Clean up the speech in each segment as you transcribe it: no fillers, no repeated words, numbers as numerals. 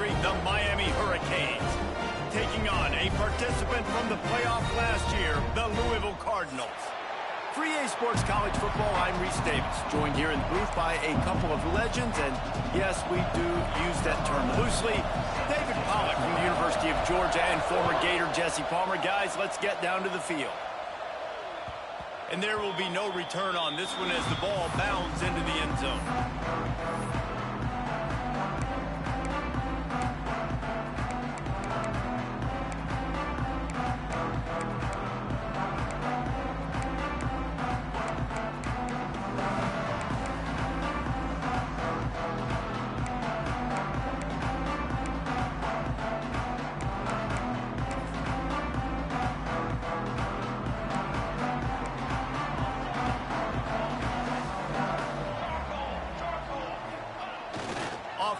country, the Miami Hurricanes, taking on a participant from the playoff last year, the Louisville Cardinals. For EA Sports College Football, I'm Reese Davis, joined here in the booth by a couple of legends, and yes, we do use that term loosely. David Pollack from the University of Georgia and former Gator Jesse Palmer. Guys, let's get down to the field. And there will be no return on this one as the ball bounds into the end zone.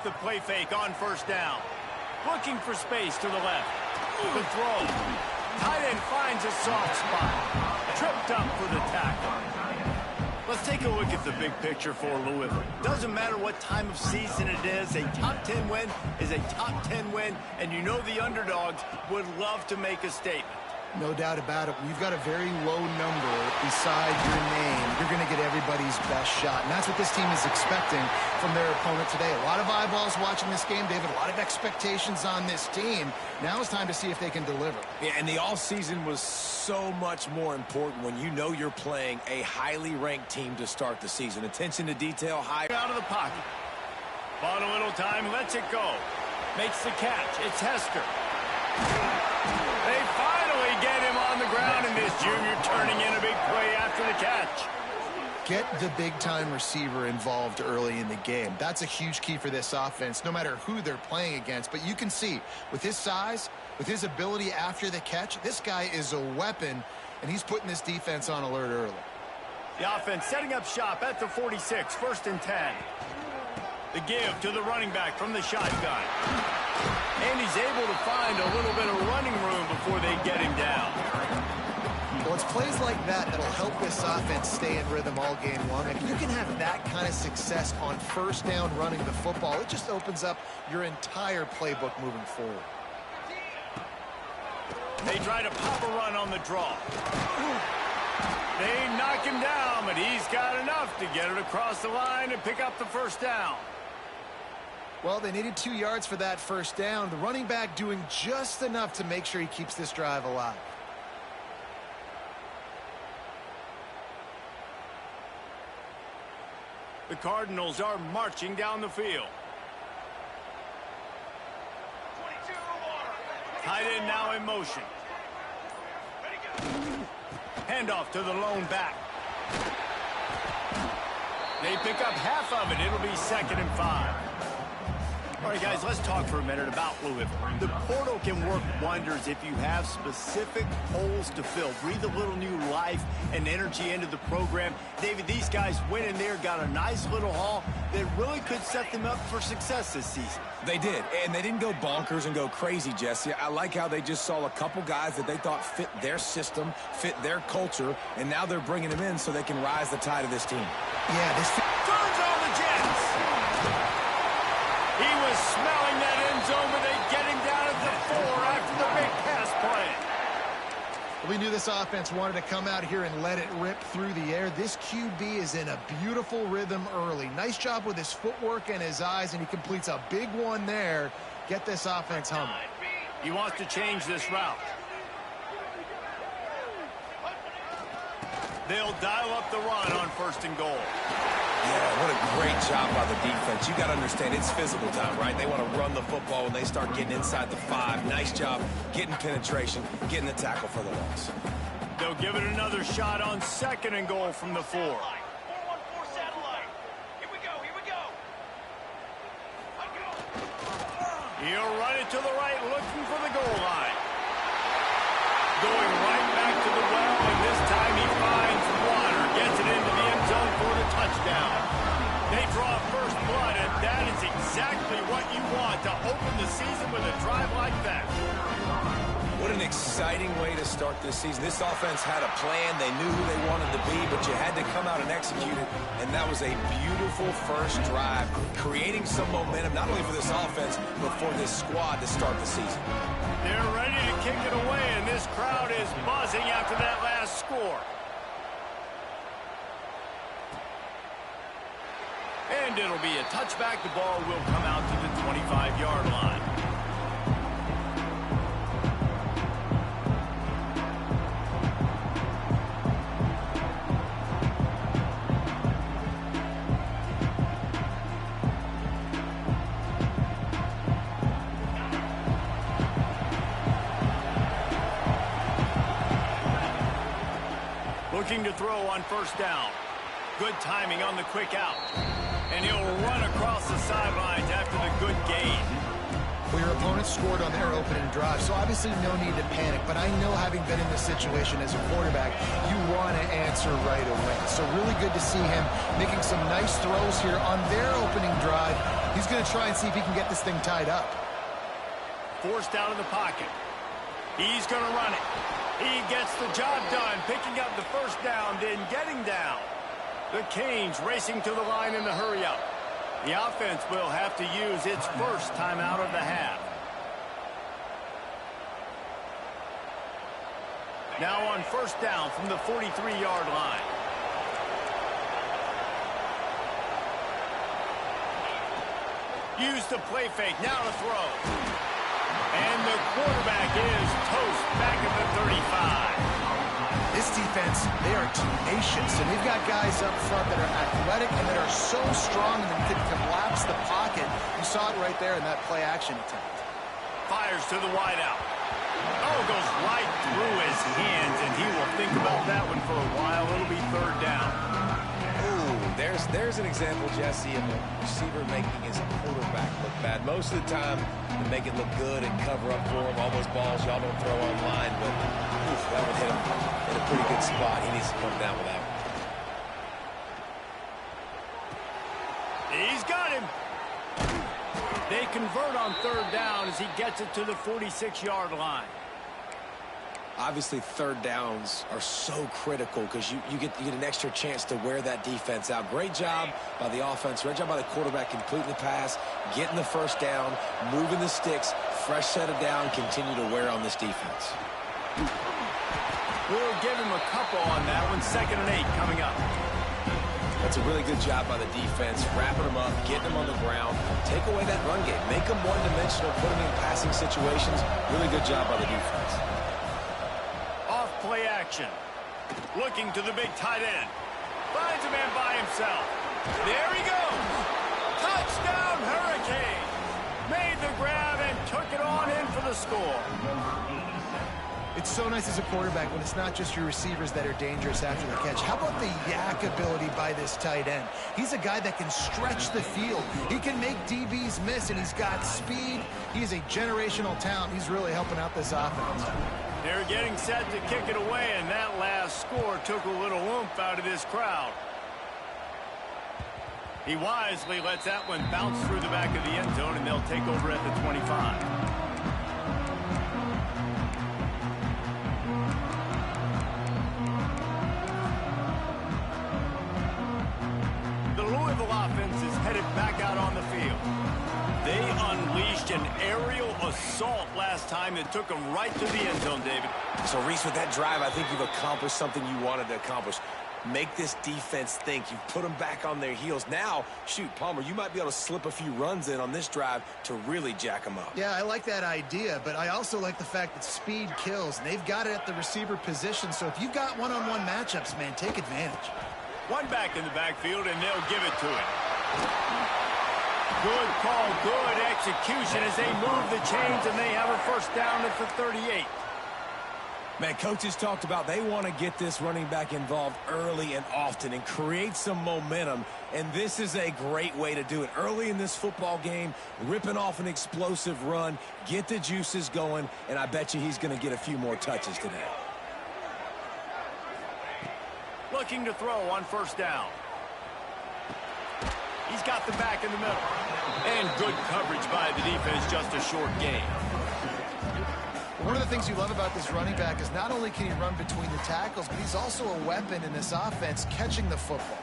The play fake on first down. Looking for space to the left. The throw. Tight end finds a soft spot. Tripped up for the tackle. Let's take a look at the big picture for Louisville. Doesn't matter what time of season it is, a top 10 win is a top 10 win, and you know the underdogs would love to make a statement. No doubt about it. We've got a very low number beside your name. You're going to get everybody's best shot. And that's what this team is expecting from their opponent today. A lot of eyeballs watching this game, David. A lot of expectations on this team. Now it's time to see if they can deliver. Yeah, and the offseason was so much more important when you know you're playing a highly ranked team to start the season. Attention to detail, high out of the pocket. Bought a little time, lets it go. Makes the catch. It's Hester. They finally get him on the ground, and this junior turning in a big play after the catch. Get the big-time receiver involved early in the game. That's a huge key for this offense, no matter who they're playing against. But you can see, with his size, with his ability after the catch, this guy is a weapon, and he's putting this defense on alert early. The offense setting up shop at the 46, 1st and 10. The give to the running back from the shotgun. And he's able to find a little bit of running room before they get him down. Well, it's plays like that that'll help this offense stay in rhythm all game long. If you can have that kind of success on first down running the football, it just opens up your entire playbook moving forward. They try to pop a run on the draw. They knock him down, but he's got enough to get it across the line and pick up the first down. Well, they needed 2 yards for that first down. The running back doing just enough to make sure he keeps this drive alive. The Cardinals are marching down the field. Tight end now in motion. Handoff to the lone back. They pick up half of it. It'll be 2nd and 5. All right, guys, let's talk for a minute about Louisville. The portal can work wonders if you have specific holes to fill. Breathe a little new life and energy into the program. David, these guys went in there, got a nice little haul that really could set them up for success this season. They did, and they didn't go bonkers and go crazy, Jesse. I like how they just saw a couple guys that they thought fit their system, fit their culture, and now they're bringing them in so they can rise the tide of this team. Yeah, this turns on the Jets. He was smelling that end zone, but they get him down at the 4 after the big pass play. We knew this offense wanted to come out here and let it rip through the air. This QB is in a beautiful rhythm early. Nice job with his footwork and his eyes, and he completes a big one there. Get this offense humming. He wants to change this route. They'll dial up the run on 1st and goal. Yeah, what a great job by the defense. You got to understand, it's physical time, right? They want to run the football when they start getting inside the 5. Nice job getting penetration, getting the tackle for the loss. They'll give it another shot on 2nd and goal from the 4. He'll run it to the right, looking for the goal line. Going right back to the well, and this time he finds water, gets it into the end zone for the touchdown. They draw first blood, and that is exactly what you want to open the season with a drive like that. What an exciting way to start this season. This offense had a plan. They knew who they wanted to be, but you had to come out and execute it. And that was a beautiful first drive, creating some momentum, not only for this offense, but for this squad to start the season. They're ready to kick it away, and this crowd is buzzing after that last score. And it'll be a touchback. The ball will come out to the 25-yard line. Looking to throw on first down. Good timing on the quick out. And he'll run across the sidelines after the good gain. Well, your opponent scored on their opening drive, so obviously no need to panic. But I know, having been in this situation as a quarterback, you want to answer right away. So really good to see him making some nice throws here on their opening drive. He's going to try and see if he can get this thing tied up. Forced out of the pocket. He's going to run it. He gets the job done, picking up the first down, then getting down. The Canes racing to the line in the hurry-up. The offense will have to use its first timeout of the half. Now on first down from the 43-yard line. Use the play fake, now to throw. And the quarterback is toast back at the 35. This defense, they are tenacious, and they've got guys up front that are athletic and that are so strong that they can collapse the pocket. You saw it right there in that play-action attempt. Fires to the wideout. Oh, goes right through his hands, and he will think about that one for a while. It'll be third down. Ooh, there's an example, Jesse, of a receiver making his quarterback look bad. Most of the time, they make it look good and cover up for him. All those balls y'all don't throw online, but that would hit him in a pretty good spot. He needs to come down with that one. He's got him. They convert on third down as he gets it to the 46-yard line. Obviously, third downs are so critical because you get an extra chance to wear that defense out. Great job by the offense. Great job by the quarterback completing the pass, getting the first down, moving the sticks, fresh set of down, continue to wear on this defense. We'll give him a couple on that one. 2nd and 8 coming up. That's a really good job by the defense, wrapping them up, getting them on the ground, take away that run game, make them one-dimensional, put them in passing situations. Really good job by the defense. Off play action. Looking to the big tight end. Finds a man by himself. There he goes. Touchdown, Hurricanes. Made the grab and took it on in for the score. It's so nice as a quarterback when it's not just your receivers that are dangerous after the catch. How about the yak ability by this tight end? He's a guy that can stretch the field. He can make DBs miss, and he's got speed. He's a generational talent. He's really helping out this offense. They're getting set to kick it away, and that last score took a little oomph out of this crowd. He wisely lets that one bounce through the back of the end zone, and they'll take over at the 25. Offense is headed back out on the field. They unleashed an aerial assault last time that took them right to the end zone, David. So, Reese, with that drive, I think you've accomplished something you wanted to accomplish. Make this defense think. You've put them back on their heels. Now, shoot, Palmer, you might be able to slip a few runs in on this drive to really jack them up. Yeah, I like that idea, but I also like the fact that speed kills, and they've got it at the receiver position. So if you've got one-on-one matchups, man, take advantage. One back in the backfield, and they'll give it to him. Good call, good execution as they move the chains, and they have a first down at the 38. Man, coaches talked about they want to get this running back involved early and often and create some momentum, and this is a great way to do it. Early in this football game, ripping off an explosive run, get the juices going, and I bet you he's going to get a few more touches today. Looking to throw on first down. He's got the back in the middle. And good coverage by the defense, just a short gain. One of the things you love about this running back is not only can he run between the tackles, but he's also a weapon in this offense catching the football.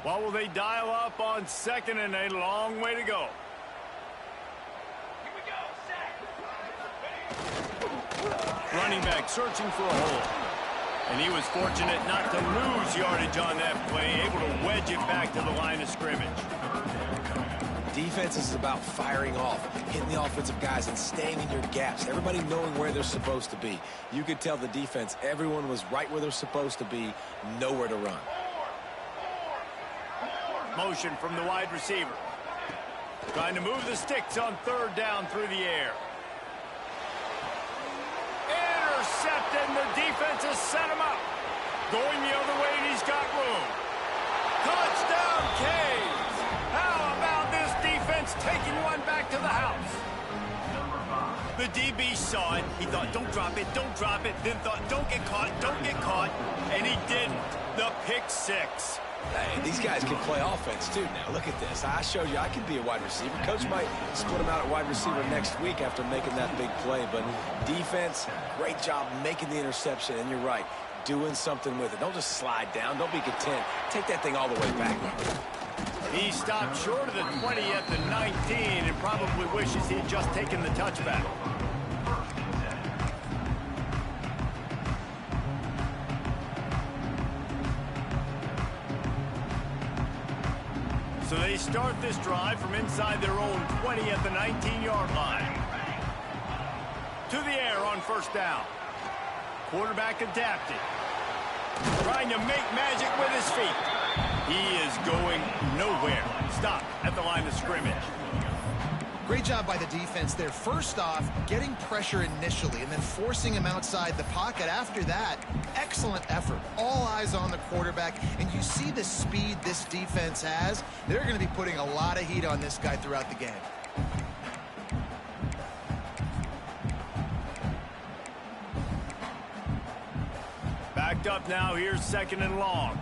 What will they dial up on second and a long way to go? Running back searching for a hole. And he was fortunate not to lose yardage on that play, able to wedge it back to the line of scrimmage. Defense is about firing off, hitting the offensive guys and staying in your gaps. Everybody knowing where they're supposed to be. You could tell the defense, everyone was right where they're supposed to be, nowhere to run. Motion from the wide receiver. Trying to move the sticks on third down through the air. Intercepted, and the defense has set him up. Going the other way, and he's got room. Touchdown, Canes! How about this defense taking one back to the house? The DB saw it. He thought, don't drop it, don't drop it. Then thought, don't get caught, and he didn't. The pick six. Hey, these guys can play offense, too, now. Look at this. I showed you I can be a wide receiver. Coach might split him out at wide receiver next week after making that big play. But defense, great job making the interception. And you're right, doing something with it. Don't just slide down. Don't be content. Take that thing all the way back. He stopped short of the 20 at the 19 and probably wishes he had just taken the touchback. So they start this drive from inside their own 20 at the 19-yard line. To the air on first down. Quarterback adapted. Trying to make magic with his feet. He is going nowhere. Stop at the line of scrimmage. Great job by the defense there. First off, getting pressure initially and then forcing him outside the pocket. After that, excellent effort. All eyes on the quarterback. And you see the speed this defense has. They're going to be putting a lot of heat on this guy throughout the game. Backed up now. Here's second and long.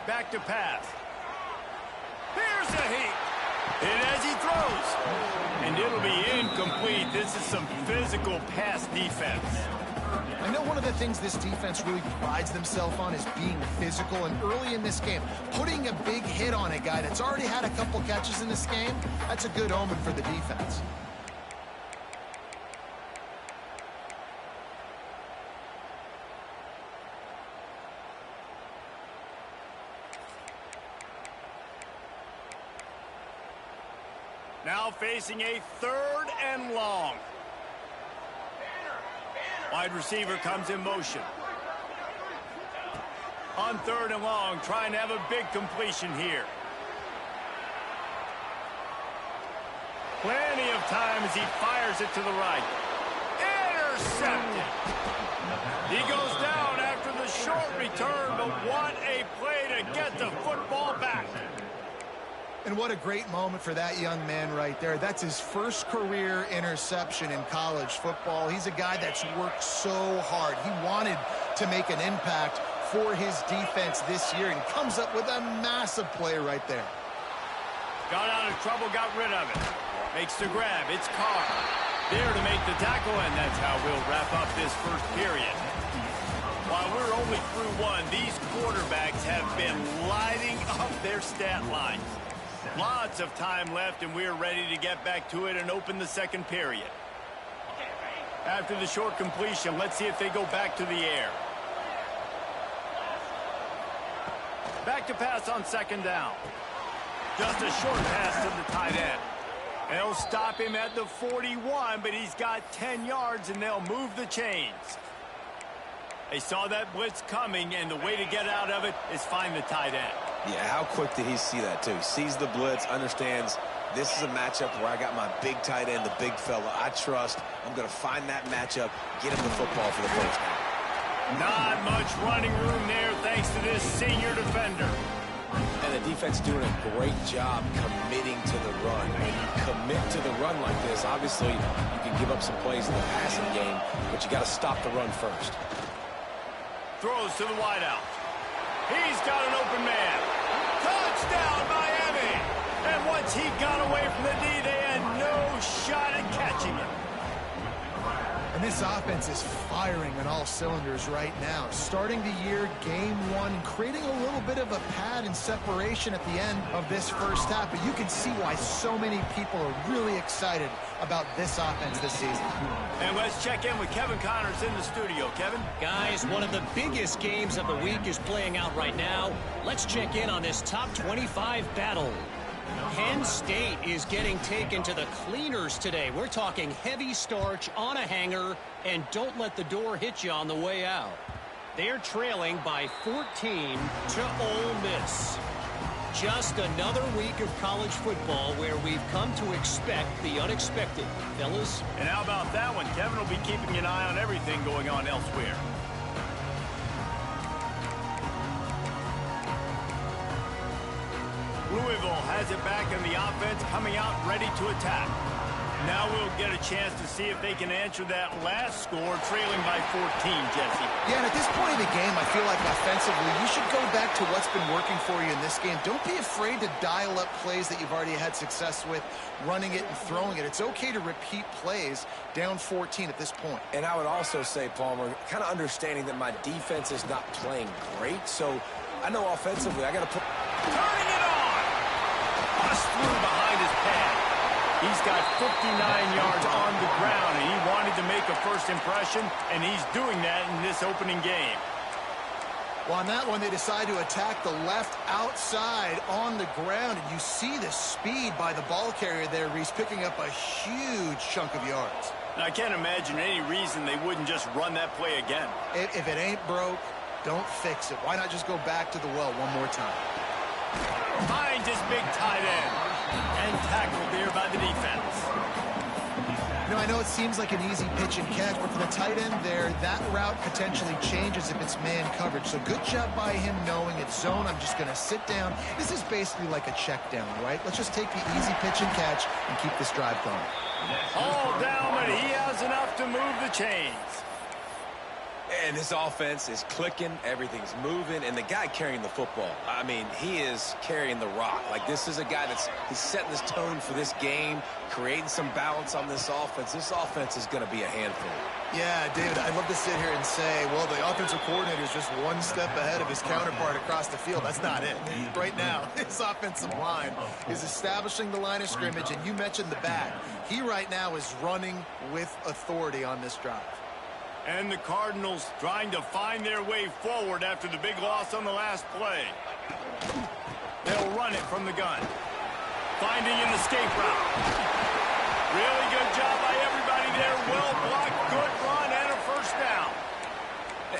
Back to pass. Here's a heat. And as he throws. And it'll be incomplete. This is some physical pass defense. I know one of the things this defense really prides themselves on is being physical. And early in this game, putting a big hit on a guy that's already had a couple catches in this game, that's a good omen for the defense. Now facing a third and long. Wide receiver comes in motion. On third and long, trying to have a big completion here. Plenty of time as he fires it to the right. Intercepted. He goes down after the short return, but what a play to get the football back. And what a great moment for that young man right there. That's his first career interception in college football. He's a guy that's worked so hard. He wanted to make an impact for his defense this year and comes up with a massive play right there. Got out of trouble, got rid of it. Makes the grab. It's Carr. There to make the tackle, and that's how we'll wrap up this first period. While we're only through one, these quarterbacks have been lighting up their stat lines. Lots of time left, and we're ready to get back to it and open the second period. After the short completion, let's see if they go back to the air. Back to pass on second down. Just a short pass to the tight end. They'll stop him at the 41, but he's got 10 yards, and they'll move the chains. They saw that blitz coming, and the way to get out of it is find the tight end. Yeah, how quick did he see that, too? Sees the blitz, understands this is a matchup where I got my big tight end, the big fella I trust. I'm going to find that matchup, get him the football for the first down. Not much running room there thanks to this senior defender. And the defense doing a great job committing to the run. When you commit to the run like this, obviously you can give up some plays in the passing game, but you got to stop the run first. Throws to the wideout. He's got an open man. Touchdown, Miami! And once he got away from the D, they had no shot at catching him. And this offense is firing on all cylinders right now. Starting the year, game one, and creating a little bit of a pad and separation at the end of this first half. But you can see why so many people are really excited about this offense this season. And let's check in with Kevin Connors in the studio. Kevin? Guys, one of the biggest games of the week is playing out right now. Let's check in on this top 25 battle. Penn State is getting taken to the cleaners today. We're talking heavy starch on a hanger, and don't let the door hit you on the way out. They're trailing by 14 to Ole Miss. Just another week of college football where we've come to expect the unexpected. Fellas? And how about that one? Kevin will be keeping an eye on everything going on elsewhere. Louisville has it back in the offense, coming out ready to attack. Now we'll get a chance to see if they can answer that last score, trailing by 14, Jesse. Yeah, and at this point of the game, I feel like offensively, you should go back to what's been working for you in this game. Don't be afraid to dial up plays that you've already had success with, running it and throwing it. It's okay to repeat plays down 14 at this point. And I would also say, Palmer, kind of understanding that my defense is not playing great, so I know offensively I got to put... Turning it on! Bust through behind his pad. He's got 59 yards on the ground, and he wanted to make a first impression, and he's doing that in this opening game. Well, on that one, they decide to attack the left outside on the ground, and you see the speed by the ball carrier there, Reese, picking up a huge chunk of yards. And I can't imagine any reason they wouldn't just run that play again. If it ain't broke, don't fix it. Why not just go back to the well one more time? Finds his big tight end. And tackled there by the defense. You know, I know it seems like an easy pitch and catch, but for the tight end there, that route potentially changes if it's man coverage. So good job by him knowing it's zone. I'm just going to sit down. This is basically like a check down, right? Let's just take the easy pitch and catch and keep this drive going. All down, but he has enough to move the chains. And this offense is clicking, everything's moving, and the guy carrying the football, I mean, he is carrying the rock. Like, this is a guy he's setting this tone for this game, creating some balance on this offense. This offense is going to be a handful. Yeah, David, I'd love to sit here and say, well, the offensive coordinator is just one step ahead of his counterpart across the field. That's not it. Right now, his offensive line is establishing the line of scrimmage, and you mentioned the back. He right now is running with authority on this drive. And the Cardinals trying to find their way forward after the big loss on the last play. They'll run it from the gun. Finding an escape route. Really good job by everybody there. Well blocked, good run, and a first down.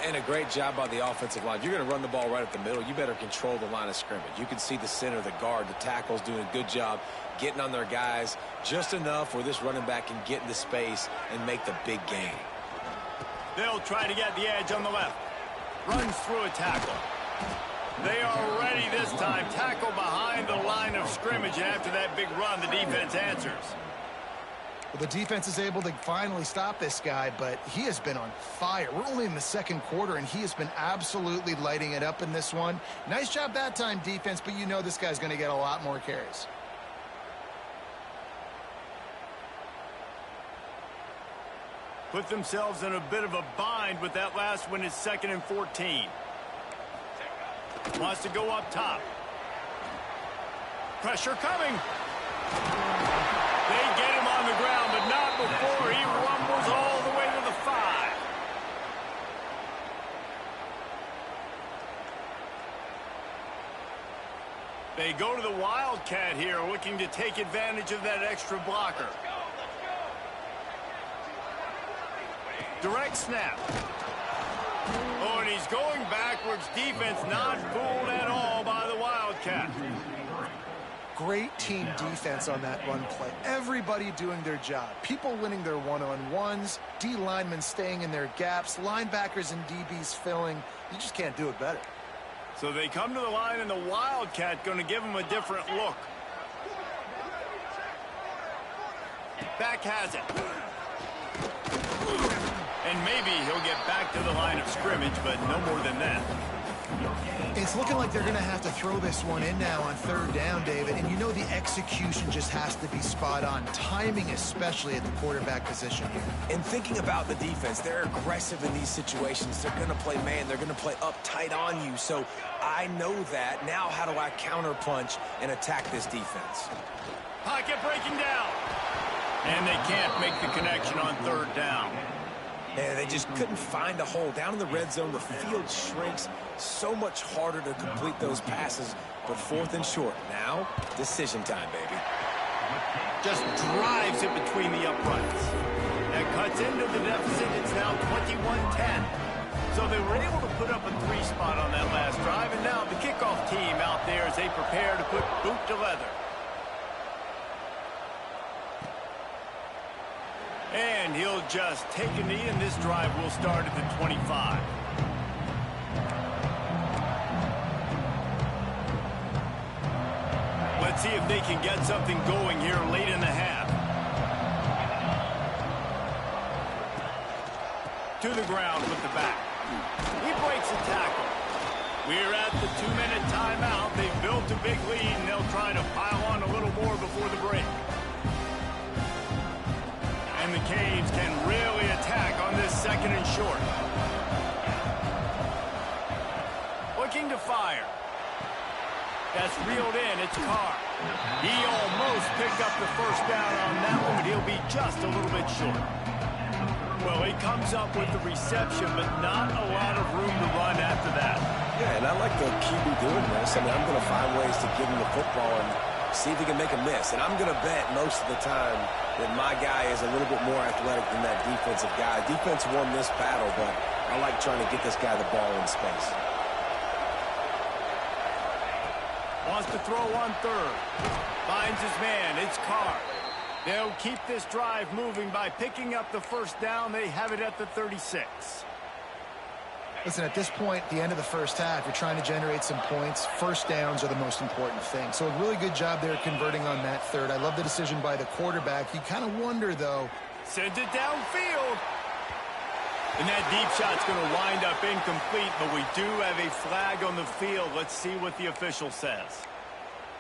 And a great job by the offensive line. If you're going to run the ball right at the middle, you better control the line of scrimmage. You can see the center, the guard, the tackles doing a good job getting on their guys just enough where this running back can get into space and make the big game. They'll try to get the edge on the left. Runs through a tackle. They are ready this time. Tackle behind the line of scrimmage, and after that big run, the defense answers. Well, the defense is able to finally stop this guy, but he has been on fire. We're only in the second quarter, and he has been absolutely lighting it up in this one. Nice job that time, defense, but you know this guy's going to get a lot more carries. Put themselves in a bit of a bind with that last one is 2nd and 14. Wants to go up top. Pressure coming. They get him on the ground, but not before he rumbles all the way to the 5. They go to the Wildcat here, looking to take advantage of that extra blocker. Direct snap. Oh, and he's going backwards. Defense not fooled at all by the Wildcat. Great team defense on that run play. Everybody doing their job. People winning their one-on-ones. D linemen staying in their gaps. Linebackers and DBs filling. You just can't do it better. So they come to the line, and the Wildcat going to give them a different look. Back has it. And maybe he'll get back to the line of scrimmage, but no more than that. It's looking like they're going to have to throw this one in now on third down, David. And you know the execution just has to be spot on. Timing, especially at the quarterback position here. And thinking about the defense, they're aggressive in these situations. They're going to play man. They're going to play up tight on you. So I know that. Now how do I counterpunch and attack this defense? Pocket breaking down. And they can't make the connection on third down. And they just couldn't find a hole. Down in the red zone, the field shrinks. So much harder to complete those passes. But fourth and short. Now, decision time, baby. Just drives it between the uprights. That cuts into the deficit. It's now 21-10. So they were able to put up a 3 spot on that last drive. And now the kickoff team out there as they prepare to put boot to leather. And he'll just take a knee, and this drive will start at the 25. Let's see if they can get something going here late in the half. To the ground with the back. He breaks a tackle. We're at the 2-minute timeout. They've built a big lead, and they'll try to pile on a little more before the break. And the Canes can really attack on this second and short. Looking to fire. That's reeled in. It's Carr. He almost picked up the first down on that one, but he'll be just a little bit short. Well, he comes up with the reception, but not a lot of room to run after that. Yeah, and I like the QB doing this. I mean, I'm going to find ways to give him the football and see if he can make a miss. And I'm going to bet most of the time that my guy is a little bit more athletic than that defensive guy. Defense won this battle, but I like trying to get this guy the ball in space. Wants to throw on third. Finds his man. It's Carr. They'll keep this drive moving by picking up the first down. They have it at the 36. Listen, at this point, the end of the first half, you're trying to generate some points. First downs are the most important thing. So a really good job there converting on that third. I love the decision by the quarterback. You kind of wonder, though. Sends it downfield. And that deep shot's going to wind up incomplete, but we do have a flag on the field. Let's see what the official says.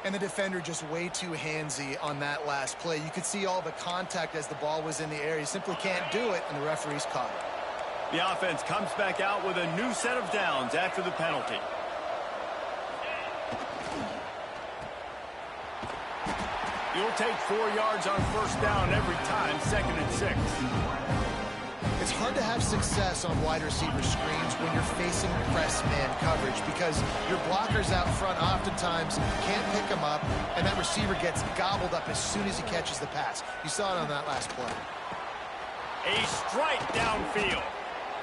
And the defender just way too handsy on that last play. You could see all the contact as the ball was in the air. He simply can't do it, and the referee's caught it. The offense comes back out with a new set of downs after the penalty. You'll take 4 yards on first down every time, 2nd and 6. It's hard to have success on wide receiver screens when you're facing press man coverage because your blockers out front oftentimes can't pick them up, and that receiver gets gobbled up as soon as he catches the pass. You saw it on that last play. A strike downfield.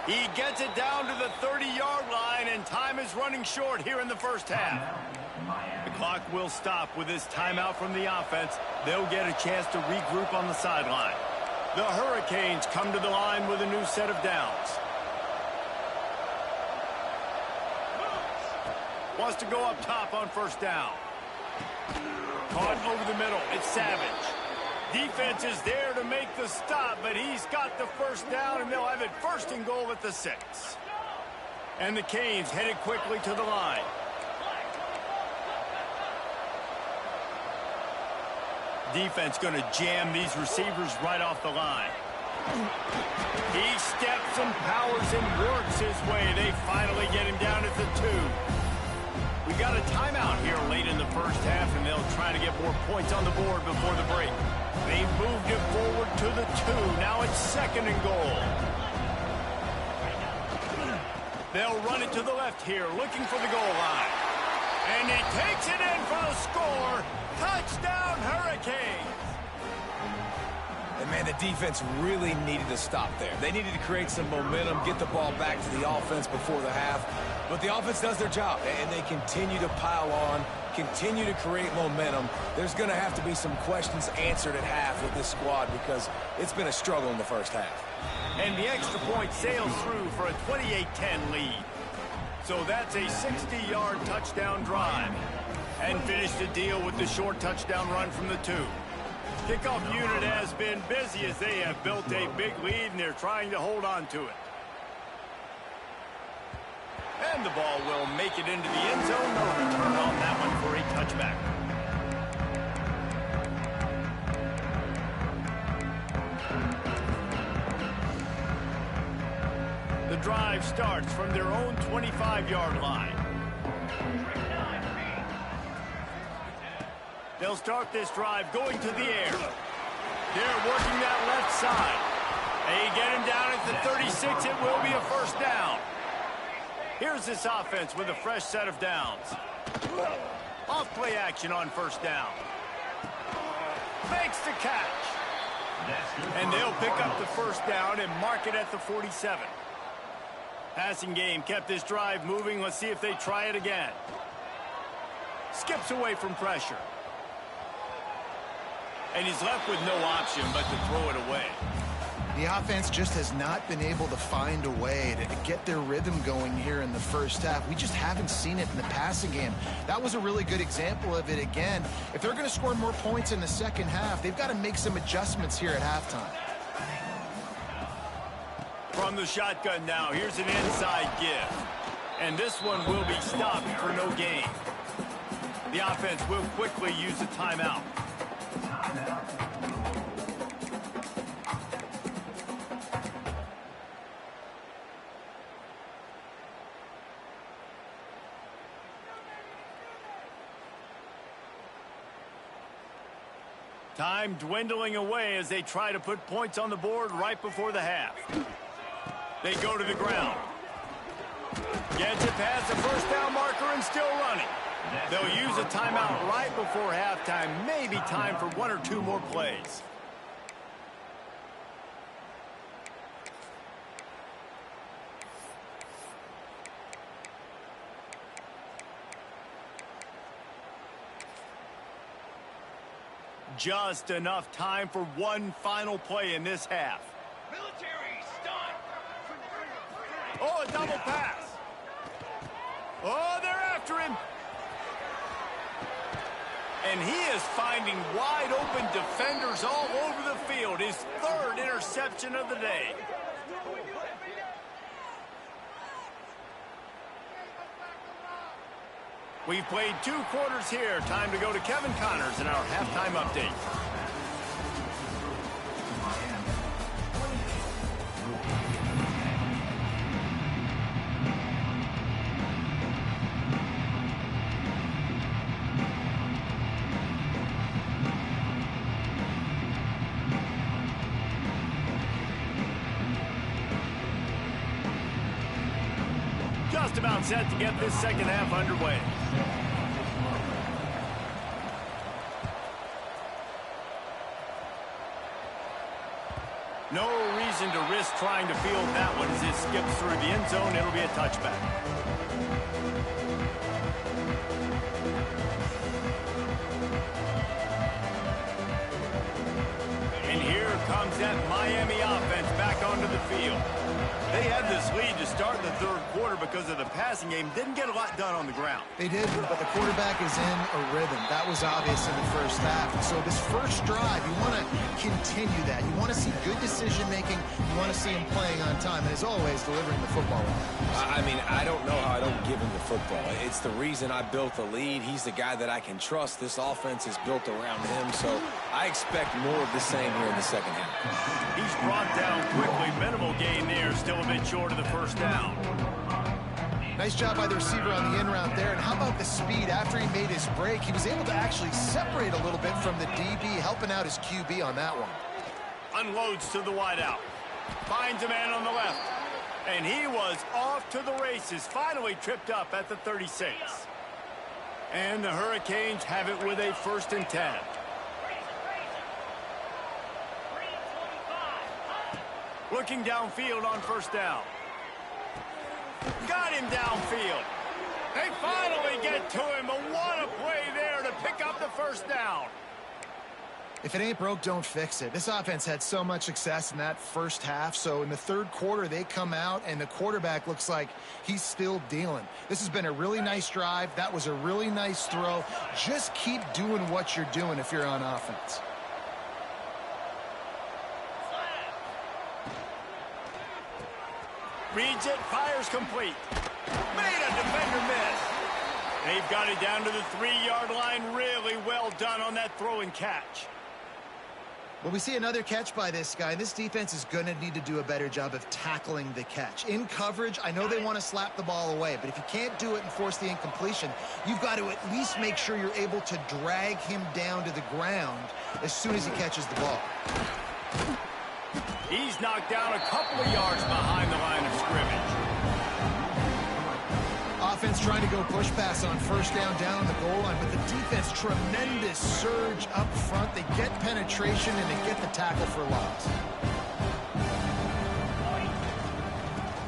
He gets it down to the 30-yard line, and time is running short here in the first half. The clock will stop with this timeout from the offense. They'll get a chance to regroup on the sideline. The Hurricanes come to the line with a new set of downs. Wants to go up top on first down. Caught over the middle. It's Savage. Defense is there to make the stop, but he's got the first down, and they'll have it 1st and goal at the 6. And the Canes headed quickly to the line. Defense going to jam these receivers right off the line. He steps and powers and works his way. They finally get him down at the 2. We got a timeout here late in the first half, and they'll try to get more points on the board before the break. They moved it forward to the 2. Now it's 2nd and goal. They'll run it to the left here, looking for the goal line. And he takes it in for the score. Touchdown, Hurricanes. And, man, the defense really needed to stop there. They needed to create some momentum, get the ball back to the offense before the half. But the offense does their job, and they continue to pile on, continue to create momentum. There's going to have to be some questions answered at half with this squad because it's been a struggle in the first half. And the extra point sails through for a 28-10 lead. So that's a 60-yard touchdown drive. And finished the deal with the short touchdown run from the 2. Kickoff unit has been busy as they have built a big lead, and they're trying to hold on to it. And the ball will make it into the end zone. No return on that one for a touchback. The drive starts from their own 25-yard line. They'll start this drive going to the air. They're working that left side. They get him down at the 36. It will be a first down. Here's this offense with a fresh set of downs. Off play action on first down. Makes the catch. And they'll pick up the first down and mark it at the 47. Passing game kept this drive moving. Let's see if they try it again. Skips away from pressure. And he's left with no option but to throw it away. The offense just has not been able to find a way to get their rhythm going here in the first half. We just haven't seen it in the passing game. That was a really good example of it again. If they're going to score more points in the second half, they've got to make some adjustments here at halftime. From the shotgun now, here's an inside give. And this one will be stopped for no gain. The offense will quickly use a timeout. Time dwindling away as they try to put points on the board right before the half. They go to the ground. Gets it past the first down marker and still running. They'll use a timeout right before halftime. Maybe time for one or two more plays. Just enough time for one final play in this half. Military, stop! Oh, a double pass. Oh, they're after him. And he is finding wide open defenders all over the field. His third interception of the day. We've played 2 quarters here. Time to go to Kevin Connors in our halftime update. Just about set to get this second half underway. No reason to risk trying to field that one as it skips through the end zone. It'll be a touchback. And here comes that Miami offense back onto the field. They had this lead to start the third quarter because of the passing game. Didn't get a lot done on the ground. They did, but the quarterback is in a rhythm. That was obvious in the first half. So this first drive, you want to continue that. You want to see good decision-making. You want to see him playing on time. And as always, delivering the football. I mean, I don't know how I don't give him the football. It's the reason I built the lead. He's the guy that I can trust. This offense is built around him. So I expect more of the same here in the second half. He's brought down quickly. Minimal gain there. Still a bit short of the first down. Nice job by the receiver on the in route there. And how about the speed? After he made his break, he was able to actually separate a little bit from the DB, helping out his QB on that one. Unloads to the wideout. Finds a man on the left. And he was off to the races. Finally tripped up at the 36. And the Hurricanes have it with a 1st and 10. Looking downfield on first down. Got him downfield. They finally get to him, but what a play there to pick up the first down. If it ain't broke, don't fix it. This offense had so much success in that first half, so in the third quarter, they come out, and the quarterback looks like he's still dealing. This has been a really nice drive. That was a really nice throw. Just keep doing what you're doing if you're on offense. Reads it, fires complete. Made a They've got it down to the 3-yard line. Really well done on that throw and catch. Well, we see another catch by this guy. This defense is going to need to do a better job of tackling the catch. In coverage, I know they want to slap the ball away, but if you can't do it and force the incompletion, you've got to at least make sure you're able to drag him down to the ground as soon as he catches the ball. He's knocked down a couple of yards behind the line of scrimmage. Offense trying to go push pass on first down on the goal line, but the defense, tremendous surge up front. They get penetration and they get the tackle for loss.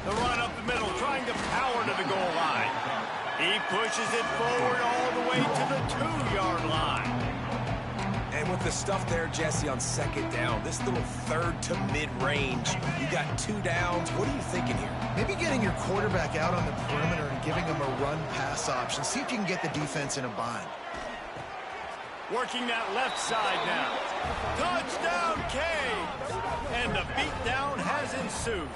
The run up the middle, trying to power to the goal line. He pushes it forward all the way to the 2-yard line. And with the stuff there, Jesse, on second down, this little third to mid-range, you got 2 downs. What are you thinking here? Maybe getting your quarterback out on the perimeter and giving him a run-pass option. See if you can get the defense in a bind. Working that left side now. Touchdown, Canes! And the beatdown has ensued.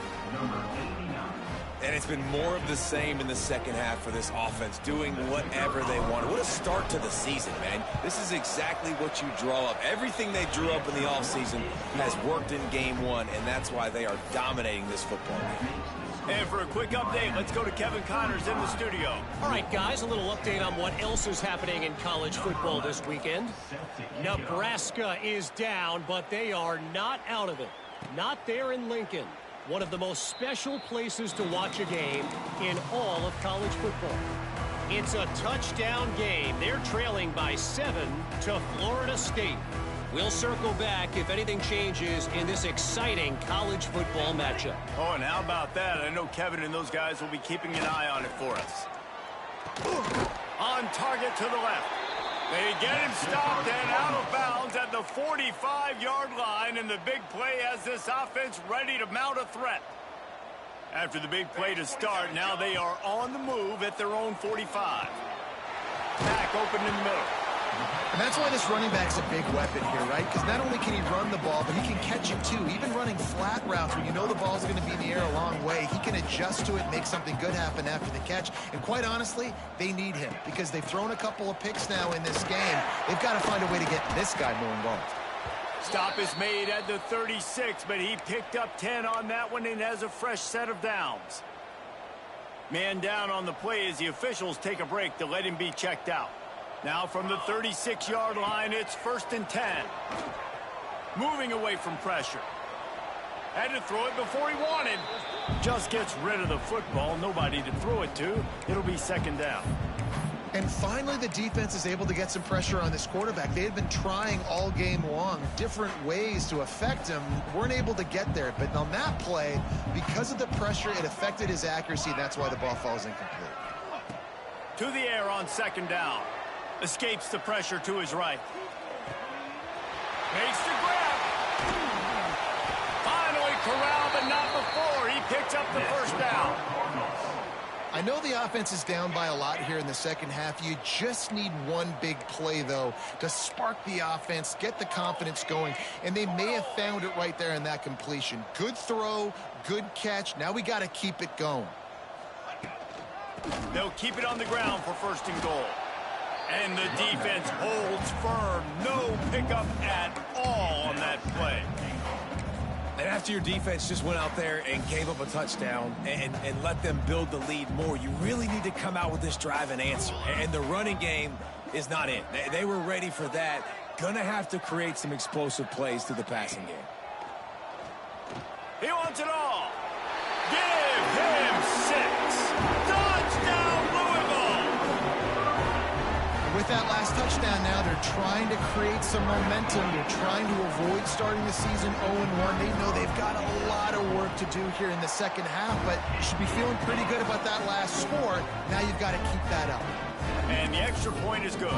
And it's been more of the same in the second half for this offense, doing whatever they want. What a start to the season, man. This is exactly what you draw up. Everything they drew up in the offseason has worked in game 1, and that's why they are dominating this football game. And for a quick update, let's go to Kevin Connors in the studio. All right, guys, a little update on what else is happening in college football this weekend. Nebraska is down, but they are not out of it. Not there in Lincoln. One of the most special places to watch a game in all of college football. It's a touchdown game. They're trailing by 7 to Florida State. We'll circle back if anything changes in this exciting college football matchup. Oh, and how about that? I know Kevin and those guys will be keeping an eye on it for us. On target to the left. They get him stopped and out of bounds at the 45-yard line, and the big play has this offense ready to mount a threat. After the big play to start, now they are on the move at their own 45. Back open in the middle. And that's why this running back's a big weapon here, right? Because not only can he run the ball, but he can catch it too. Even running flat routes when you know the ball's going to be in the air a long way, he can adjust to it and make something good happen after the catch. And quite honestly, they need him because they've thrown a couple of picks now in this game. They've got to find a way to get this guy more involved. Stop is made at the 36, but he picked up 10 on that one and has a fresh set of downs. Man down on the play as the officials take a break to let him be checked out. Now from the 36-yard line, it's 1st and 10. Moving away from pressure. Had to throw it before he wanted. Just gets rid of the football. Nobody to throw it to. It'll be 2nd down. And finally, the defense is able to get some pressure on this quarterback. They had been trying all game long different ways to affect him. Weren't able to get there. But on that play, because of the pressure, it affected his accuracy. That's why the ball falls incomplete. To the air on 2nd down. Escapes the pressure to his right. Makes the grab. Finally corralled, but not before. He picks up the 1st down. I know the offense is down by a lot here in the second half. You just need one big play, though, to spark the offense, get the confidence going, and they may have found it right there in that completion. Good throw, good catch. Now we got to keep it going. They'll keep it on the ground for 1st and goal. And the defense holds firm. No pickup at all on that play. And after your defense just went out there and gave up a touchdown and let them build the lead more, you really need to come out with this drive and answer. And the running game is not it. They were ready for that. Gonna have to create some explosive plays through the passing game. He wants it all. Give him 6. Touchdown, Louisville. With that last touchdown now, they're trying to create some momentum. They're trying to avoid starting the season 0-1. They know they've got a lot of work to do here in the second half, but you should be feeling pretty good about that last score. Now you've got to keep that up. And the extra point is good.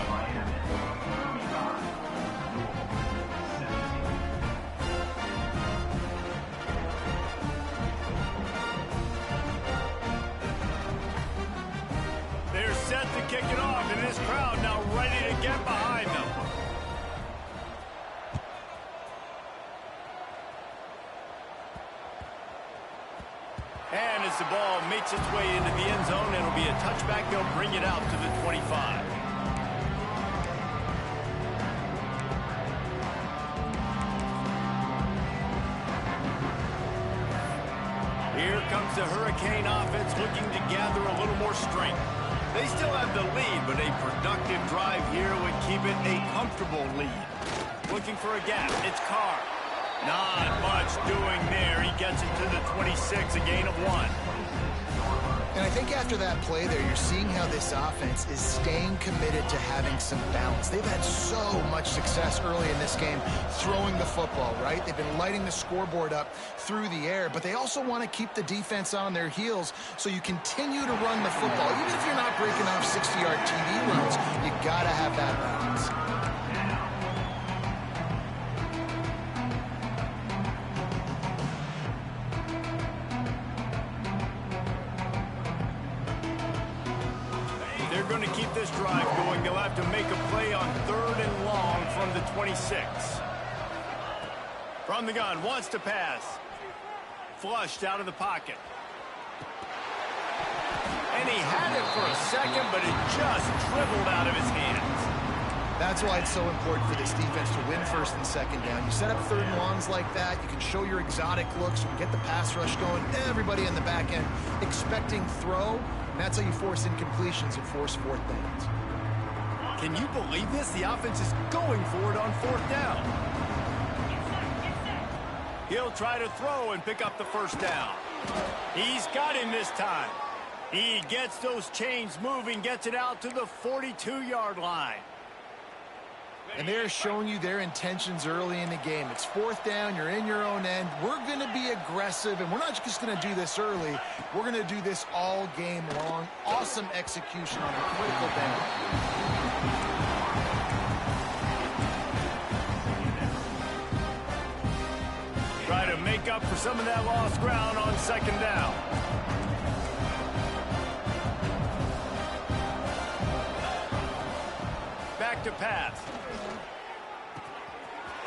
They're set to kick it off, and this crowd now ready to get behind them. And as the ball makes its way into the end zone, it'll be a touchback. They'll bring it out to the 25. Here comes the Hurricane offense looking to gather a little more strength. They still have the lead, but a productive drive here would keep it a comfortable lead. Looking for a gap. It's Carr. Not much doing there. He gets it to the 26, a gain of 1. And I think after that play there, you're seeing how this offense is staying committed to having some balance. They've had so much success early in this game throwing the football, right? They've been lighting the scoreboard up through the air, but they also want to keep the defense on their heels so you continue to run the football. Even if you're not breaking off 60-yard TD runs, you got to have that balance. They're going to keep this drive going. They'll have to make a play on 3rd and long from the 26. From the gun, wants to pass. Flushed out of the pocket. And he had it for a second, but it just dribbled out of his hands. That's why it's so important for this defense to win 1st and 2nd down. You set up 3rd and longs like that. You can show your exotic looks. You can get the pass rush going. Everybody in the back end expecting throw. And that's how you force incompletions and force 4th downs. Can you believe this? The offense is going for it on 4th down. He'll try to throw and pick up the 1st down. He's got him this time. He gets those chains moving, gets it out to the 42-yard line. And they're showing you their intentions early in the game. It's 4th down. You're in your own end. We're going to be aggressive, and we're not just going to do this early. We're going to do this all game long. Awesome execution on a critical down. Try to make up for some of that lost ground on 2nd down. Back to pass.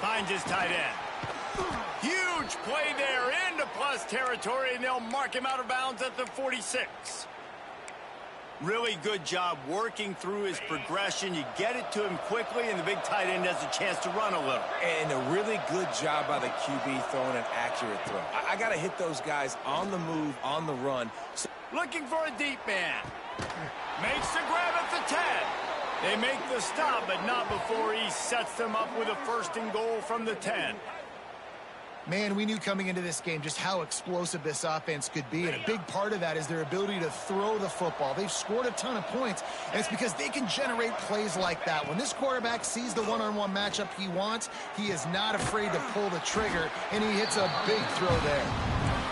Finds his tight end. Huge play there into plus territory, and they'll mark him out of bounds at the 46. Really good job working through his progression. You get it to him quickly, and the big tight end has a chance to run a little. And a really good job by the QB throwing an accurate throw. I got to hit those guys on the move, on the run. Looking for a deep man. Makes the grab at the 10. They make the stop, but not before he sets them up with a 1st and goal from the 10. Man, we knew coming into this game just how explosive this offense could be, and a big part of that is their ability to throw the football. They've scored a ton of points, and it's because they can generate plays like that. When this quarterback sees the one-on-one matchup he wants, he is not afraid to pull the trigger, and he hits a big throw there.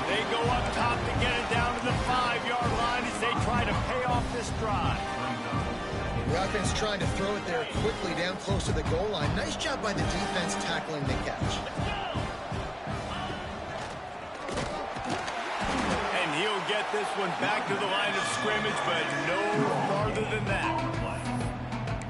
They go up top to get it down to the 5-yard line as they try to pay off this drive. The offense trying to throw it there quickly down close to the goal line. Nice job by the defense tackling the catch. And he'll get this one back to the line of scrimmage, but no farther than that.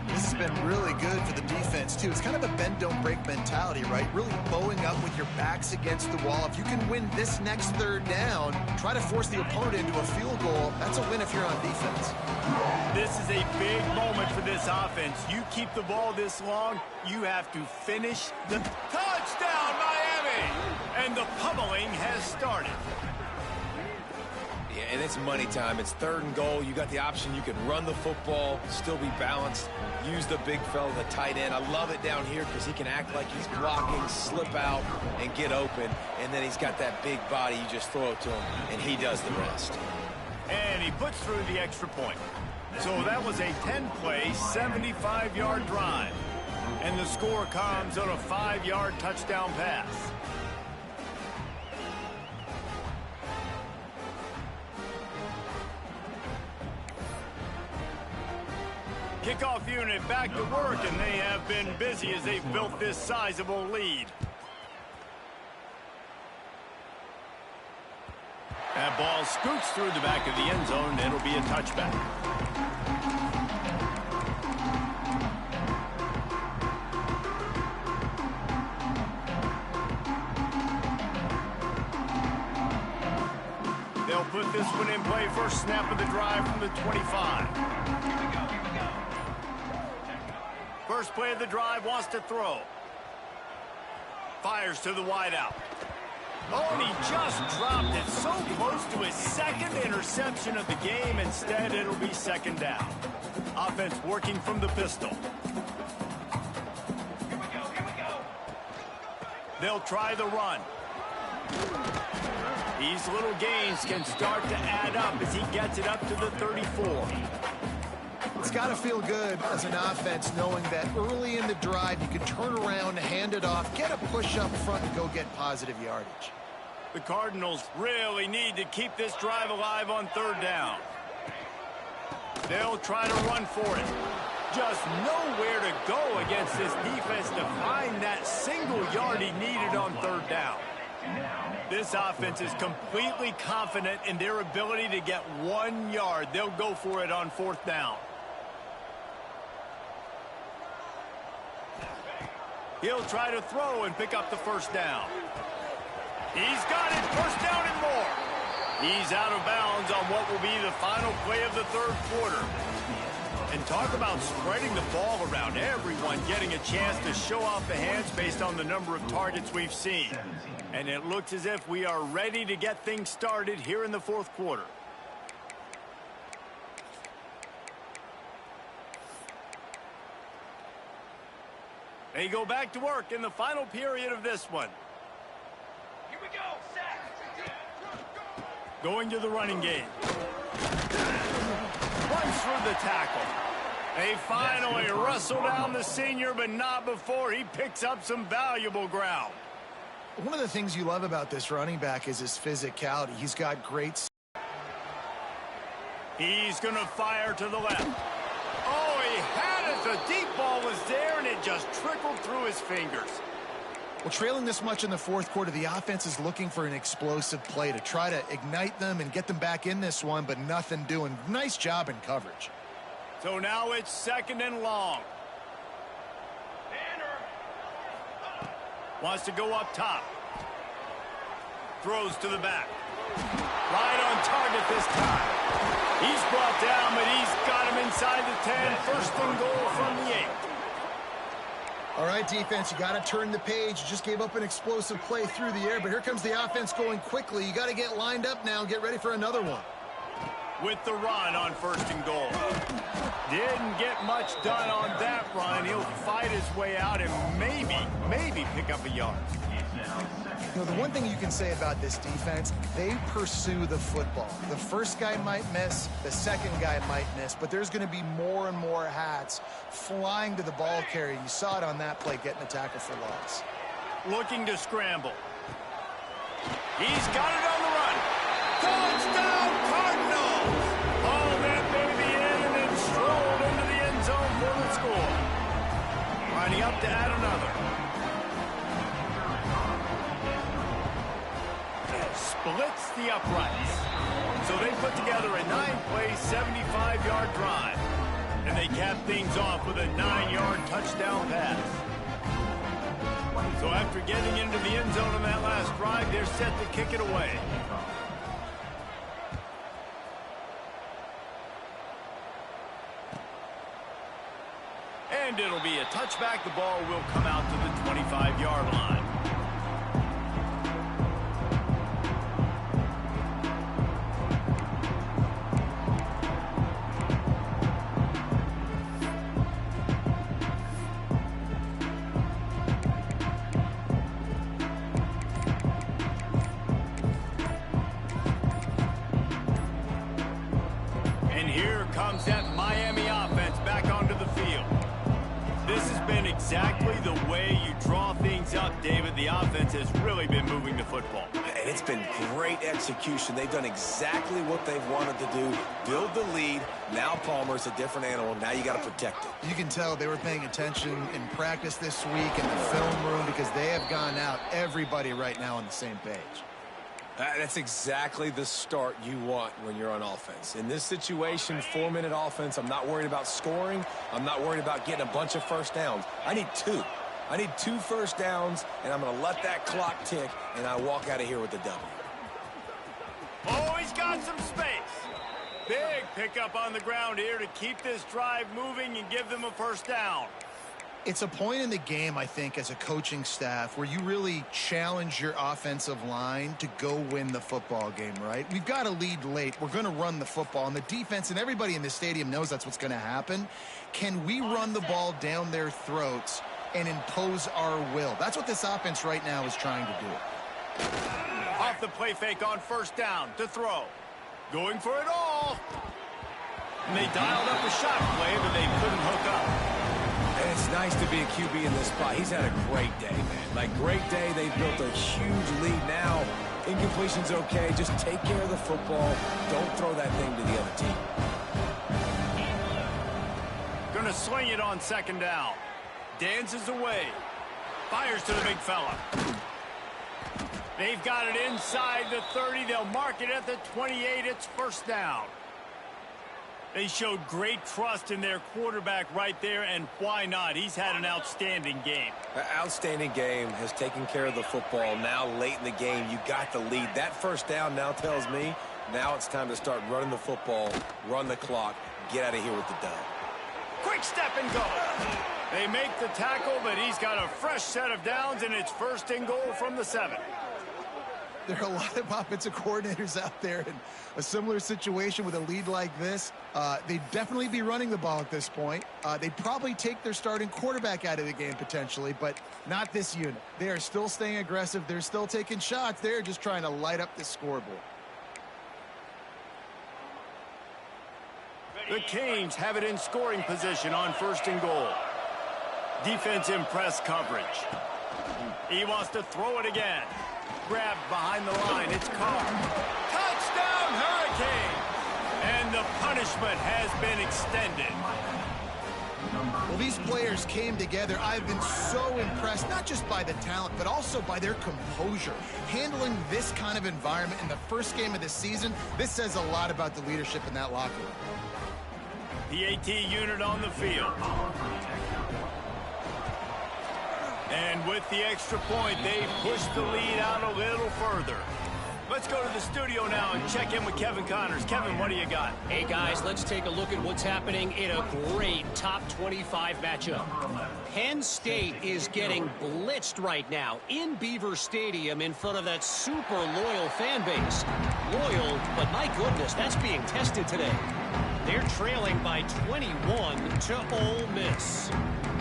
This has been really good for the defense, too. It's kind of a bend-don't-break mentality, right? Really bowing up with your backs against the wall. If you can win this next 3rd down, try to force the opponent into a field goal. That's a win if you're on defense. This is a big moment for this offense. You keep the ball this long, you have to finish the touchdown, Miami! And the pummeling has started. Yeah, and it's money time. It's 3rd and goal. You got the option. You can run the football, still be balanced, use the big fella, the tight end. I love it down here because he can act like he's blocking, slip out, and get open. And then he's got that big body. You just throw it to him, and he does the rest. And he puts through the extra point. So that was a 10-play, 75-yard drive. And the score comes on a 5-yard touchdown pass. Kickoff unit back to work, and they have been busy as they've built this sizable lead. That ball scoots through the back of the end zone, and it'll be a touchback. They'll put this one in play. First snap of the drive from the 25. First play of the drive, wants to throw. Fires to the wideout. Oh, and he just dropped it so close to his second interception of the game. Instead, it'll be second down. Offense working from the pistol. They'll try the run. These little gains can start to add up as he gets it up to the 34. It's got to feel good as an offense knowing that early in the drive you can turn around, hand it off, get a push up front, and go get positive yardage. The Cardinals really need to keep this drive alive on third down. They'll try to run for it. Just nowhere to go against this defense to find that single yard he needed on third down. This offense is completely confident in their ability to get 1 yard. They'll go for it on fourth down. He'll try to throw and pick up the first down. He's got it. First down and more. He's out of bounds on what will be the final play of the third quarter. And talk about spreading the ball around. Everyone getting a chance to show off the hands based on the number of targets we've seen. And it looks as if we are ready to get things started here in the fourth quarter. They go back to work in the final period of this one. Here we go, sack. Going to the running game. Runs for the tackle. They finally wrestle down the senior, but not before he picks up some valuable ground. One of the things you love about this running back is his physicality. He's got great... He's going to fire to the left. Oh, he had it. The deep ball was there, and it just trickled through his fingers. Well, trailing this much in the fourth quarter, the offense is looking for an explosive play to try to ignite them and get them back in this one, but nothing doing. Nice job in coverage. So now it's second and long. Wants to go up top. Throws to the back. Right on target this time. He's brought down, but he's got him inside the 10. First and goal from the 8. All right, defense, you got to turn the page. You just gave up an explosive play through the air, but here comes the offense going quickly. You got to get lined up now and get ready for another one. With the run on first and goal. Didn't get much done on that run. He'll fight his way out and maybe pick up a yard. You know, the one thing you can say about this defense, they pursue the football. The first guy might miss, the second guy might miss, but there's going to be more and more hats flying to the ball carrier. You saw it on that play, getting a tackle for loss. Looking to scramble. He's got it on the run. Touchdown, Cardinals! Hauled that baby in and then strolled into the end zone for the score. Lining up to add another. Splits the uprights. So they put together a 9-play, 75-yard drive. And they cap things off with a 9-yard touchdown pass. So after getting into the end zone on that last drive, they're set to kick it away. And it'll be a touchback. The ball will come out to the 25-yard line. And here comes that Miami offense back onto the field. This has been exactly the way you draw things up, David. The offense has really been moving the football. And it's been great execution. They've done exactly what they've wanted to do. Build the lead. Now Palmer's a different animal. Now you got to protect it. You can tell they were paying attention in practice this week in the film room because they have gone out, everybody right now on the same page. That's exactly the start you want when you're on offense. In this situation, 4-minute offense, I'm not worried about scoring. I'm not worried about getting a bunch of first downs. I need 2. I need 2 first downs, and I'm going to let that clock tick, and I walk out of here with the W. Oh, he's got some space. Big pickup on the ground here to keep this drive moving and give them a first down. It's a point in the game, I think, as a coaching staff where you really challenge your offensive line to go win the football game, right? We've got a lead late. We're going to run the football, and the defense and everybody in the stadium knows that's what's going to happen. Can we run the ball down their throats and impose our will? That's what this offense right now is trying to do. Off the play fake on first down to throw. Going for it all. And they dialed up a shot play, but they couldn't hook up. And it's nice to be a QB in this spot. He's had a great day, man. Like, great day. They've built a huge lead now. Incompletion's okay. Just take care of the football. Don't throw that thing to the other team. Gonna swing it on second down. Dances away. Fires to the big fella. They've got it inside the 30. They'll mark it at the 28. It's first down. They showed great trust in their quarterback right there, and why not? He's had an outstanding game. An outstanding game, has taken care of the football. Now, late in the game, you got the lead. That first down now tells me now it's time to start running the football, run the clock, get out of here with the dub. Quick step and go. They make the tackle, but he's got a fresh set of downs, and it's first and goal from the 7. There are a lot of offensive coordinators out there in a similar situation with a lead like this. They'd definitely be running the ball at this point. They'd probably take their starting quarterback out of the game potentially, but not this unit. They are still staying aggressive. They're still taking shots. They're just trying to light up the scoreboard. The Canes have it in scoring position on first and goal. Defense in press coverage. He wants to throw it again. Grabbed behind the line. It's Carr. Touchdown, Hurricane! And the punishment has been extended. Well, these players came together. I've been so impressed, not just by the talent, but also by their composure. Handling this kind of environment in the first game of the season, this says a lot about the leadership in that locker room. PAT unit on the field. And with the extra point, they pushed the lead out a little further. Let's go to the studio now and check in with Kevin Connors. Kevin, what do you got? Hey, guys, let's take a look at what's happening in a great top 25 matchup. Penn State is getting blitzed right now in Beaver Stadium in front of that super loyal fan base. Loyal, but my goodness, that's being tested today. They're trailing by 21 to Ole Miss.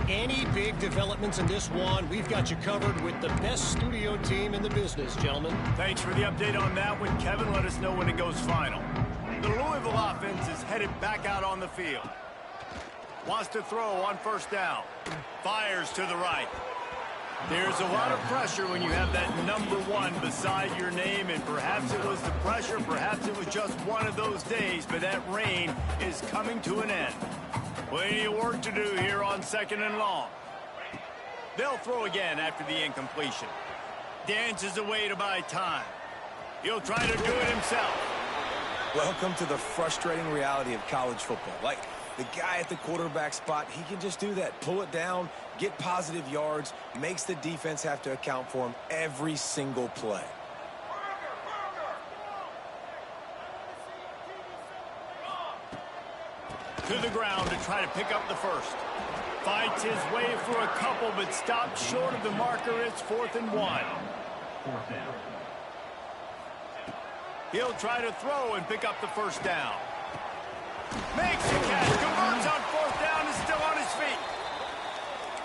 Any big developments in this one, we've got you covered with the best studio team in the business, gentlemen. Thanks for the update on that one, Kevin. Let us know when it goes final. The Louisville offense is headed back out on the field. Wants to throw on first down. Fires to the right. There's a lot of pressure when you have that number 1 beside your name, and perhaps it was the pressure, perhaps it was just one of those days, but that rain is coming to an end. Plenty of work to do here on second and long. They'll throw again after the incompletion. Dances away to buy time. He'll try to do it himself. Welcome to the frustrating reality of college football. Like, the guy at the quarterback spot, he can just do that. Pull it down, get positive yards, makes the defense have to account for him every single play. To the ground to try to pick up the first. Fights his way for a couple, but stops short of the marker. It's 4th and 1. He'll try to throw and pick up the first down. Makes the catch, converts on 4th down, is still on his feet.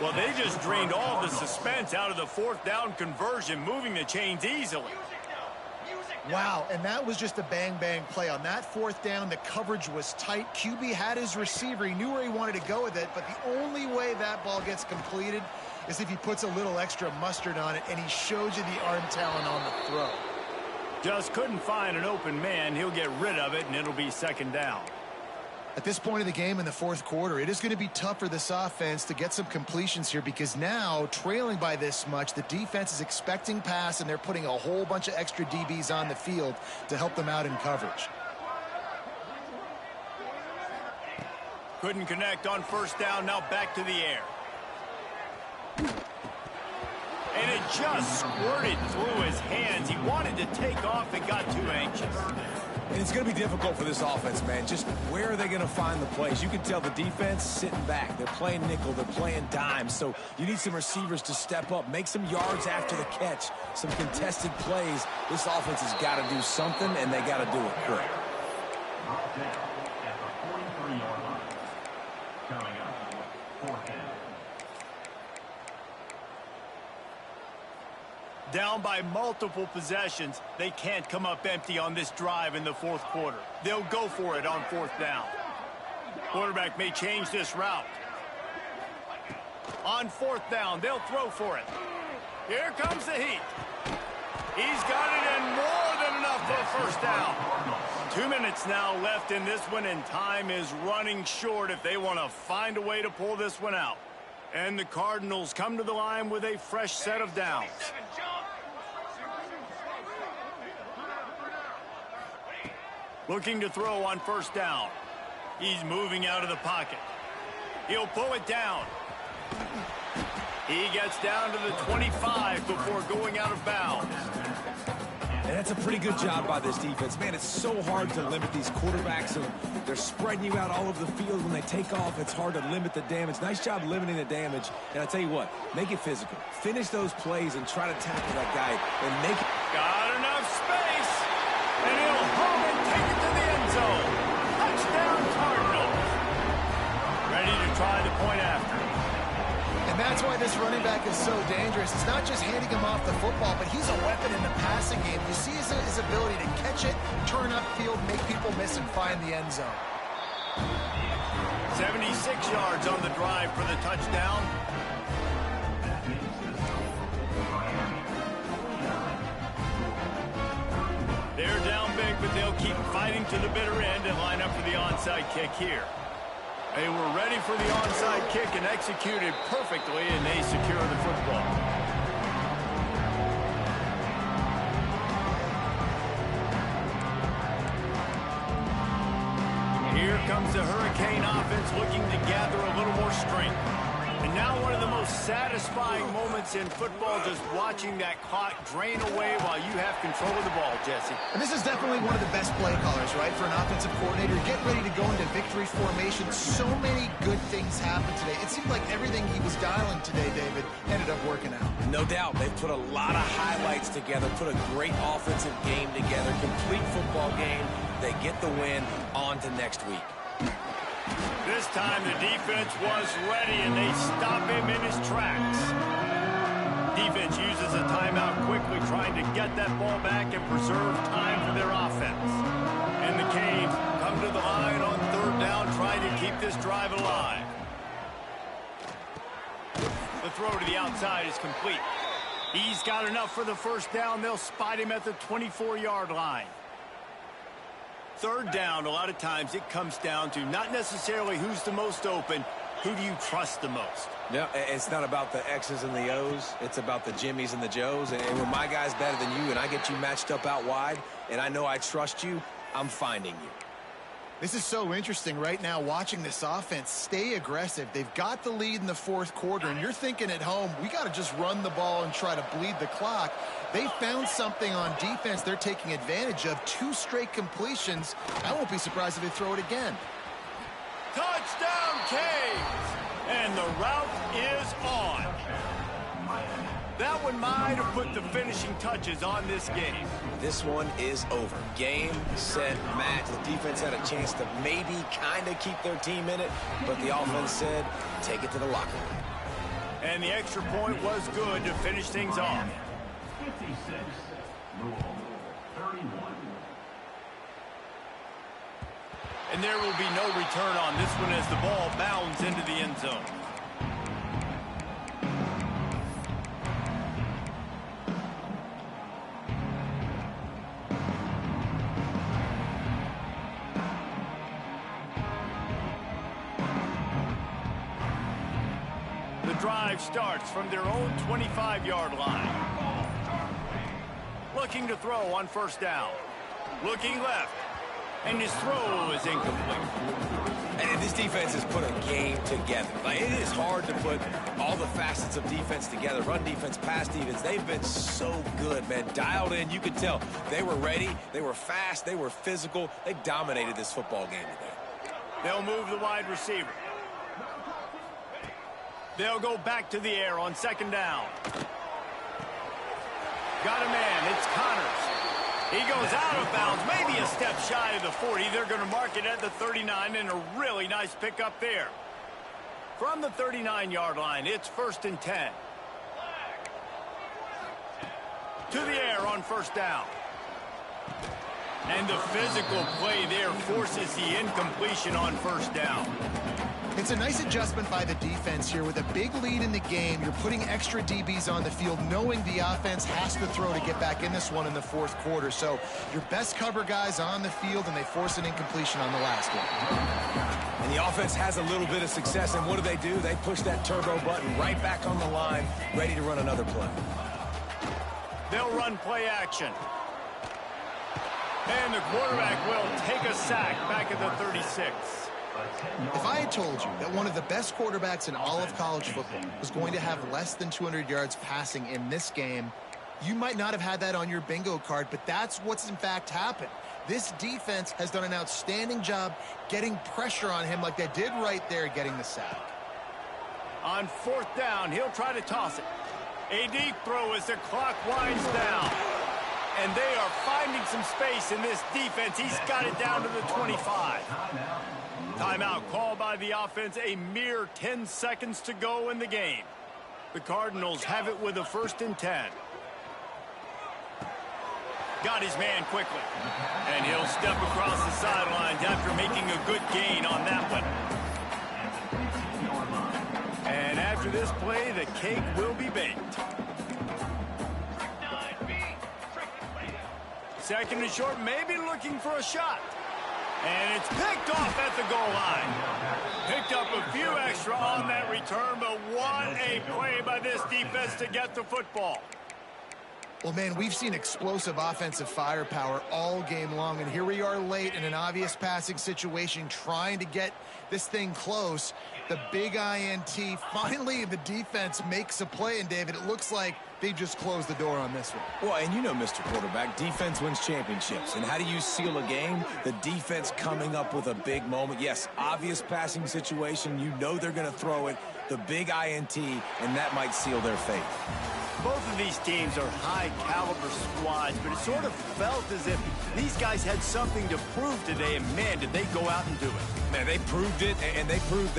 Well, they just drained all the suspense out of the 4th down conversion, moving the chains easily. Wow, and that was just a bang-bang play. On that 4th down, the coverage was tight. QB had his receiver. He knew where he wanted to go with it, but the only way that ball gets completed is if he puts a little extra mustard on it, and he shows you the arm talent on the throw. Just couldn't find an open man. He'll get rid of it, and it'll be second down. At this point of the game in the 4th quarter, it is going to be tough for this offense to get some completions here because now, trailing by this much, the defense is expecting pass, and they're putting a whole bunch of extra DBs on the field to help them out in coverage. Couldn't connect on first down. Now back to the air. And it just squirted through his hands. He wanted to take off and got too anxious. And it's going to be difficult for this offense, man. Just where are they going to find the plays? You can tell the defense sitting back. They're playing nickel. They're playing dime. So you need some receivers to step up, make some yards after the catch, some contested plays. This offense has got to do something, and they got to do it quick. Down by multiple possessions, they can't come up empty on this drive in the fourth quarter. They'll go for it on fourth down. Quarterback may change this route. On fourth down, they'll throw for it. Here comes the heat. He's got it in more than enough for a first down. 2 minutes now left in this one, and time is running short if they want to find a way to pull this one out. And the Cardinals come to the line with a fresh set of downs. Looking to throw on first down. He's moving out of the pocket. He'll pull it down. He gets down to the 25 before going out of bounds. And that's a pretty good job by this defense. Man, it's so hard to limit these quarterbacks, and they're spreading you out all over the field. When they take off, it's hard to limit the damage. Nice job limiting the damage. And I tell you what, make it physical. Finish those plays and try to tackle that guy and make it. Got enough space. And he'll home and take it to the end zone. Touchdown, Cardinals. Ready to try the point after. And that's why this running back is so dangerous. It's not just handing him off the football, but he's a weapon in the passing game. You see his ability to catch it, turn upfield, make people miss, and find the end zone. 76 yards on the drive for the touchdown. They're down big, but they'll keep fighting to the bitter end and line up for the onside kick here. They were ready for the onside kick and executed perfectly, and they secure the football. Here comes the Hurricane offense looking to gather a little more strength. And now one of the most satisfying moments in football, just watching that clock drain away while you have control of the ball, Jesse. And this is definitely one of the best play callers, right, for an offensive coordinator. Get ready to go into victory formation. So many good things happened today. It seemed like everything he was dialing today, David, ended up working out. No doubt. They put a lot of highlights together, put a great offensive game together, complete football game. They get the win. On to next week. This time the defense was ready, and they stop him in his tracks. Defense uses a timeout quickly, trying to get that ball back and preserve time for their offense. And the Canes come to the line on third down, trying to keep this drive alive. The throw to the outside is complete. He's got enough for the first down. They'll spot him at the 24-yard line. Third down, a lot of times it comes down to not necessarily who's the most open, who do you trust the most? Yeah, it's not about the X's and the O's. It's about the Jimmys and the Joes. And when my guy's better than you and I get you matched up out wide and I know I trust you, I'm finding you. This is so interesting right now, watching this offense stay aggressive. They've got the lead in the fourth quarter, and you're thinking at home, we got to just run the ball and try to bleed the clock. They found something on defense they're taking advantage of. 2 straight completions. I won't be surprised if they throw it again. Touchdown, Canes! And the route is on. That one might have put the finishing touches on this game. This one is over. Game, set, match. The defense had a chance to maybe kind of keep their team in it, but the offense said, take it to the locker room. And the extra point was good to finish things off. 56, Louisville, 31. And there will be no return on this one as the ball bounds into the end zone. The drive starts from their own 25-yard line. Looking to throw on first down. Looking left. And his throw is incomplete. And this defense has put a game together. Like, it is hard to put all the facets of defense together. Run defense, pass defense. They've been so good, man. Dialed in. You could tell they were ready. They were fast. They were physical. They dominated this football game today. They'll move the wide receiver. They'll go back to the air on second down. Got a man. It's Connors. He goes out of bounds, maybe a step shy of the 40. They're going to mark it at the 39, and a really nice pickup there. From the 39-yard line, it's 1st and 10. To the air on first down. And the physical play there forces the incompletion on first down. It's a nice adjustment by the defense here. With a big lead in the game, you're putting extra DBs on the field, knowing the offense has to throw to get back in this one in the fourth quarter. So your best cover guys on the field, and they force an incompletion on the last one. And the offense has a little bit of success, and what do? They push that turbo button right back on the line, ready to run another play. They'll run play action. And the quarterback will take a sack back at the 36. If I had told you that one of the best quarterbacks in all of college football was going to have less than 200 yards passing in this game, you might not have had that on your bingo card, but that's what's in fact happened. This defense has done an outstanding job getting pressure on him like they did right there, getting the sack. On fourth down, he'll try to toss it. A deep throw as the clock winds down. And they are finding some space in this defense. He's got it down to the 25. Timeout called by the offense, a mere 10 seconds to go in the game. The Cardinals have it with a 1st and 10. Got his man quickly. And he'll step across the sidelines after making a good gain on that one. And after this play, the cake will be baked. 2nd and short, maybe looking for a shot. And it's picked off at the goal line. Picked up a few extra on that return, but what a play by this defense to get the football. Well, man, we've seen explosive offensive firepower all game long, and here we are late in an obvious passing situation trying to get this thing close. The big INT. Finally, the defense makes a play, and David, it looks like they just closed the door on this one. Well, and you know, Mr. Quarterback, defense wins championships. And how do you seal a game? The defense coming up with a big moment. Yes, obvious passing situation. You know they're going to throw it. The big INT, and that might seal their fate. Both of these teams are high-caliber squads, but it sort of felt as if these guys had something to prove today, and man, did they go out and do it. Man, they proved it, and they proved